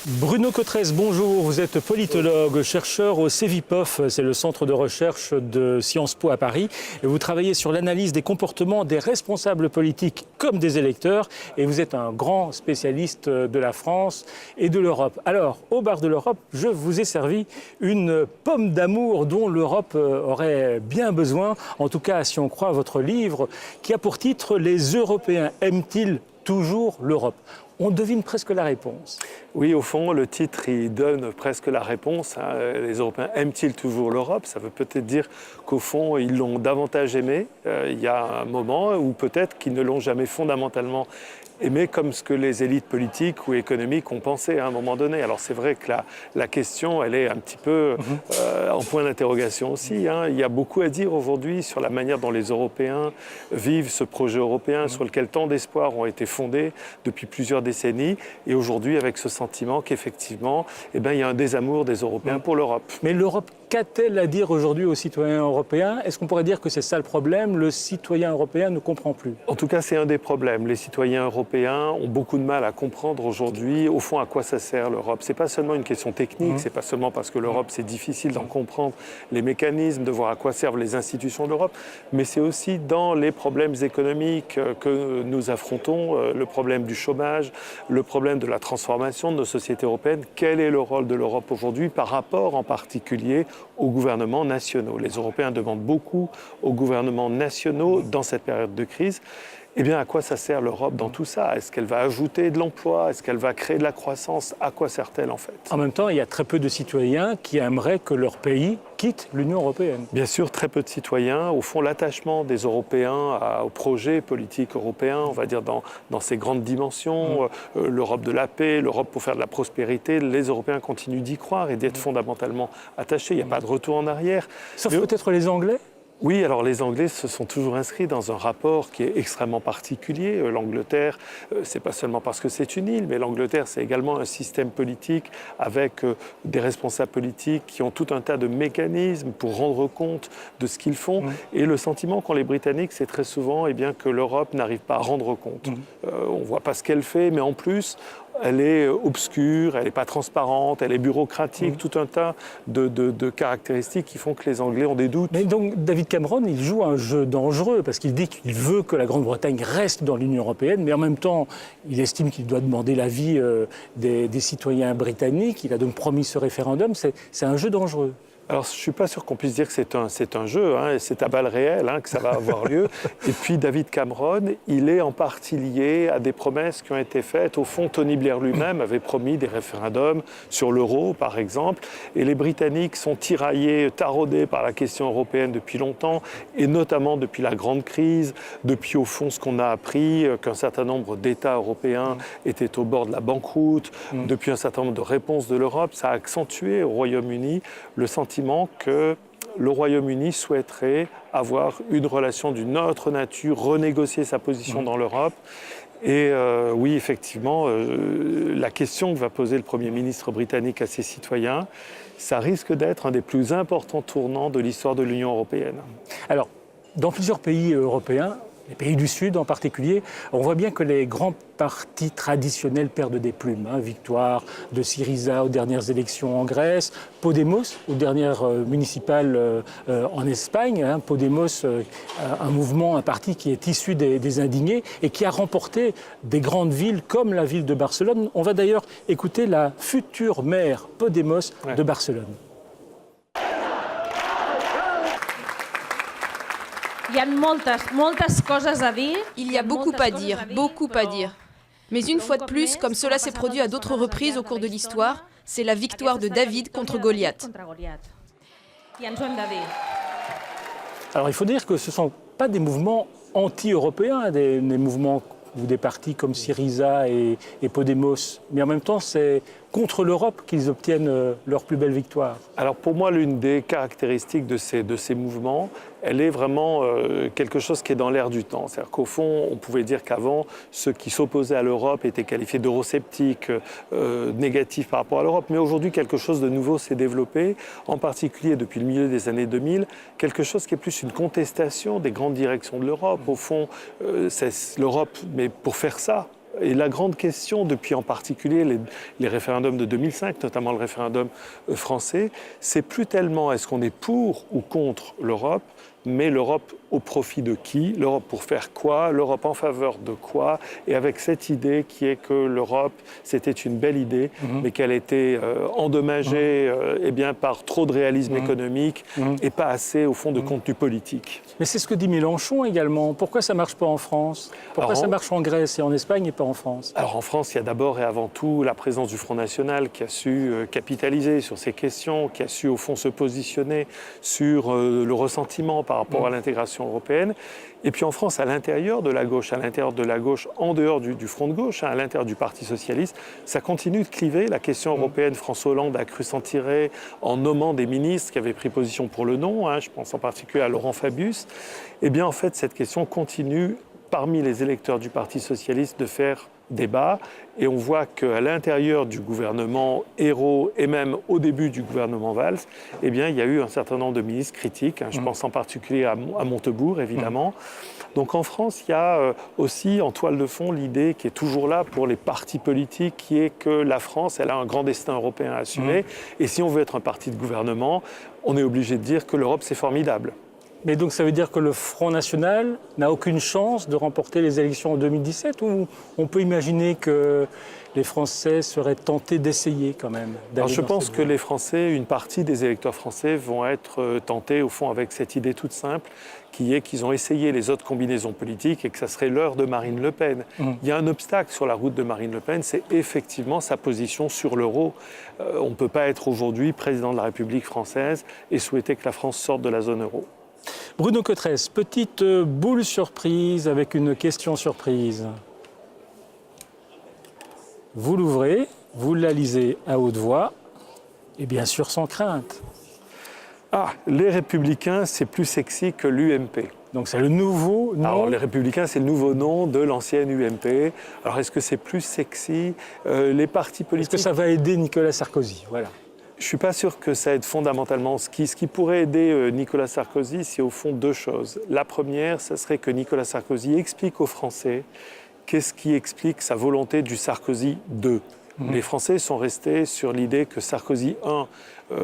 Bruno Cotresse, bonjour. Vous êtes politologue, chercheur au CEVIPOF, c'est le centre de recherche de Sciences Po à Paris. Et vous travaillez sur l'analyse des comportements des responsables politiques comme des électeurs. Et vous êtes un grand spécialiste de la France et de l'Europe. Alors, au bar de l'Europe, je vous ai servi une pomme d'amour dont l'Europe aurait bien besoin. En tout cas, si on croit à votre livre, qui a pour titre « Les Européens aiment-ils toujours l'Europe ?» On devine presque la réponse. Oui, au fond, le titre, il donne presque la réponse. Les Européens aiment-ils toujours l'Europe? Ça veut peut-être dire qu'au fond, ils l'ont davantage aimé. Il y a un moment où peut-être qu'ils ne l'ont jamais fondamentalement aimé comme ce que les élites politiques ou économiques ont pensé à un moment donné. Alors c'est vrai que la question, elle est un petit peu en point d'interrogation aussi. Il y a beaucoup à dire aujourd'hui sur la manière dont les Européens vivent ce projet européen, sur lequel tant d'espoirs ont été fondés depuis plusieurs décennies. Et aujourd'hui, avec ce sentiment qu'effectivement, il y a un désamour des Européens pour l'Europe. Mais l'Europe, qu'a-t-elle à dire aujourd'hui aux citoyens européens? Est-ce qu'on pourrait dire que c'est ça le problème? Le citoyen européen ne comprend plus. En tout cas, c'est un des problèmes. Les citoyens européens ont beaucoup de mal à comprendre aujourd'hui, au fond, à quoi ça sert l'Europe. C'est pas seulement une question technique, c'est pas seulement parce que l'Europe, c'est difficile d'en comprendre les mécanismes, de voir à quoi servent les institutions de l'Europe, mais c'est aussi dans les problèmes économiques que nous affrontons, le problème du chômage, le problème de la transformation de nos sociétés européennes. Quel est le rôle de l'Europe aujourd'hui par rapport en particulier aux gouvernements nationaux? Les Européens demandent beaucoup aux gouvernements nationaux dans cette période de crise. Eh bien, à quoi ça sert l'Europe dans tout ça? Est-ce qu'elle va ajouter de l'emploi? Est-ce qu'elle va créer de la croissance? À quoi sert-elle en fait? En même temps, il y a très peu de citoyens qui aimeraient que leur pays quitte l'Union européenne. Bien sûr, très peu de citoyens. Au fond, l'attachement des Européens au projet politique européen, on va dire dans ses grandes dimensions, l'Europe de la paix, l'Europe pour faire de la prospérité, les Européens continuent d'y croire et d'être fondamentalement attachés. Il n'y a pas de retour en arrière. Sauf peut-être les Anglais? Oui, alors les Anglais se sont toujours inscrits dans un rapport qui est extrêmement particulier. L'Angleterre, c'est pas seulement parce que c'est une île, mais l'Angleterre, c'est également un système politique avec des responsables politiques qui ont tout un tas de mécanismes pour rendre compte de ce qu'ils font. Et le sentiment qu'ont les Britanniques, c'est très souvent que l'Europe n'arrive pas à rendre compte. On voit pas ce qu'elle fait, mais en plus, elle est obscure, elle n'est pas transparente, elle est bureaucratique, tout un tas de caractéristiques qui font que les Anglais ont des doutes. Mais donc David Cameron, il joue un jeu dangereux parce qu'il dit qu'il veut que la Grande-Bretagne reste dans l'Union européenne, mais en même temps, il estime qu'il doit demander l'avis des citoyens britanniques. Il a donc promis ce référendum. C'est un jeu dangereux. Alors, je ne suis pas sûr qu'on puisse dire que c'est un jeu, et c'est à balles réelles que ça va avoir lieu. Et puis, David Cameron, il est en partie lié à des promesses qui ont été faites. Au fond, Tony Blair lui-même avait promis des référendums sur l'euro, par exemple. Et les Britanniques sont tiraillés, taraudés par la question européenne depuis longtemps, et notamment depuis la grande crise, depuis, au fond, ce qu'on a appris, qu'un certain nombre d'États européens étaient au bord de la banqueroute, depuis un certain nombre de réponses de l'Europe. Ça a accentué au Royaume-Uni le sentiment que le Royaume-Uni souhaiterait avoir une relation d'une autre nature, renégocier sa position dans l'Europe. Et oui, effectivement, la question que va poser le Premier ministre britannique à ses citoyens, ça risque d'être un des plus importants tournants de l'histoire de l'Union européenne. Alors, dans plusieurs pays européens, les pays du Sud en particulier, on voit bien que les grands partis traditionnels perdent des plumes. Victoire de Syriza aux dernières élections en Grèce, Podemos aux dernières municipales en Espagne. Podemos, un mouvement, un parti qui est issu des indignés et qui a remporté des grandes villes comme la ville de Barcelone. On va d'ailleurs écouter la future maire Podemos de Barcelone. Il y a beaucoup à dire, beaucoup à dire. Mais une fois de plus, comme cela s'est produit à d'autres reprises au cours de l'histoire, c'est la victoire de David contre Goliath. Alors il faut dire que ce ne sont pas des mouvements anti-européens, des mouvements ou des partis comme Syriza et Podemos, mais en même temps c'est contre l'Europe qu'ils obtiennent leur plus belle victoire. Alors pour moi, l'une des caractéristiques de ces mouvements, elle est vraiment quelque chose qui est dans l'air du temps. C'est-à-dire qu'au fond, on pouvait dire qu'avant, ceux qui s'opposaient à l'Europe étaient qualifiés d'eurosceptiques, négatifs par rapport à l'Europe. Mais aujourd'hui, quelque chose de nouveau s'est développé, en particulier depuis le milieu des années 2000, quelque chose qui est plus une contestation des grandes directions de l'Europe. Au fond, c'est l'Europe, mais pour faire ça, Et la grande question, depuis en particulier les référendums de 2005, notamment le référendum français, c'est plus tellement est-ce qu'on est pour ou contre l'Europe, mais l'Europe au profit de qui? L'Europe pour faire quoi? L'Europe en faveur de quoi? Et avec cette idée qui est que l'Europe, c'était une belle idée, mais qu'elle était endommagée eh bien, par trop de réalisme économique et pas assez, au fond, de contenu politique. Mais c'est ce que dit Mélenchon également. Pourquoi ça ne marche pas en France? Pourquoi ça marche en Grèce et en Espagne et pas en France? Alors en France, il y a d'abord et avant tout la présence du Front National qui a su capitaliser sur ces questions, qui a su au fond se positionner sur le ressentiment par rapport à l'intégration européenne. Et puis en France, à l'intérieur de la gauche, en dehors du front de gauche, à l'intérieur du Parti socialiste, ça continue de cliver. La question européenne, François Hollande a cru s'en tirer en nommant des ministres qui avaient pris position pour le non. Je pense en particulier à Laurent Fabius. Eh bien en fait, cette question continue parmi les électeurs du Parti socialiste de faire débat. Et on voit qu'à l'intérieur du gouvernement Ayrault et même au début du gouvernement Valls, eh bien, il y a eu un certain nombre de ministres critiques. Je pense en particulier à Montebourg, évidemment. Donc en France, il y a aussi en toile de fond l'idée qui est toujours là pour les partis politiques, qui est que la France, elle a un grand destin européen à assumer. Et si on veut être un parti de gouvernement, on est obligé de dire que l'Europe, c'est formidable. Mais donc ça veut dire que le Front National n'a aucune chance de remporter les élections en 2017 ou on peut imaginer que les Français seraient tentés d'essayer quand même? Alors je pense que les Français, une partie des électeurs français vont être tentés au fond avec cette idée toute simple qui est qu'ils ont essayé les autres combinaisons politiques et que ça serait l'heure de Marine Le Pen. Il y a un obstacle sur la route de Marine Le Pen, c'est effectivement sa position sur l'euro. On ne peut pas être aujourd'hui président de la République française et souhaiter que la France sorte de la zone euro. Bruno Cotresse, petite boule surprise avec une question surprise. Vous l'ouvrez, vous la lisez à haute voix et bien sûr sans crainte. Ah, les Républicains, c'est plus sexy que l'UMP. Donc c'est le nouveau nom. Alors les Républicains, c'est le nouveau nom de l'ancienne UMP. Alors est-ce que c'est plus sexy? Les partis politiques... Est-ce que ça va aider Nicolas Sarkozy? Voilà. Je ne suis pas sûr que ça aide fondamentalement. Ce qui pourrait aider Nicolas Sarkozy, c'est au fond deux choses. La première, ce serait que Nicolas Sarkozy explique aux Français qu'est-ce qui explique sa volonté du Sarkozy 2. Les Français sont restés sur l'idée que Sarkozy 1,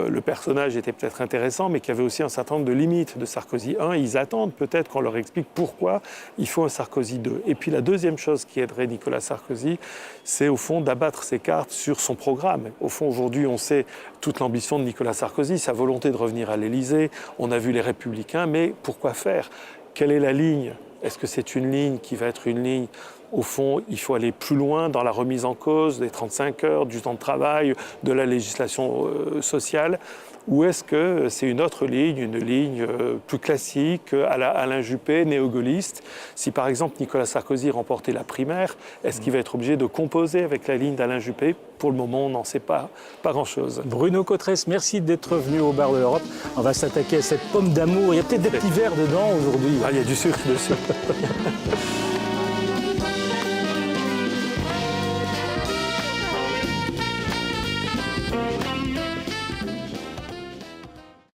le personnage était peut-être intéressant, mais qu'il y avait aussi un certain nombre de limites de Sarkozy 1. Ils attendent peut-être qu'on leur explique pourquoi il faut un Sarkozy 2. Et puis la deuxième chose qui aiderait Nicolas Sarkozy, c'est au fond d'abattre ses cartes sur son programme. Au fond, aujourd'hui, on sait toute l'ambition de Nicolas Sarkozy, sa volonté de revenir à l'Élysée. On a vu les Républicains, mais pourquoi faire? Quelle est la ligne? Est-ce que c'est une ligne qui va être une ligne? Au fond, il faut aller plus loin dans la remise en cause des 35 heures, du temps de travail, de la législation sociale. Ou est-ce que c'est une autre ligne, une ligne plus classique, à la Alain Juppé, néo-gaulliste? Si par exemple Nicolas Sarkozy remportait la primaire, est-ce qu'il va être obligé de composer avec la ligne d'Alain Juppé? Pour le moment, on n'en sait pas grand-chose. Bruno Cotresse, merci d'être venu au bar de l'Europe. On va s'attaquer à cette pomme d'amour. Il y a peut-être des petits verres dedans aujourd'hui. Ah, il y a du sucre dessus.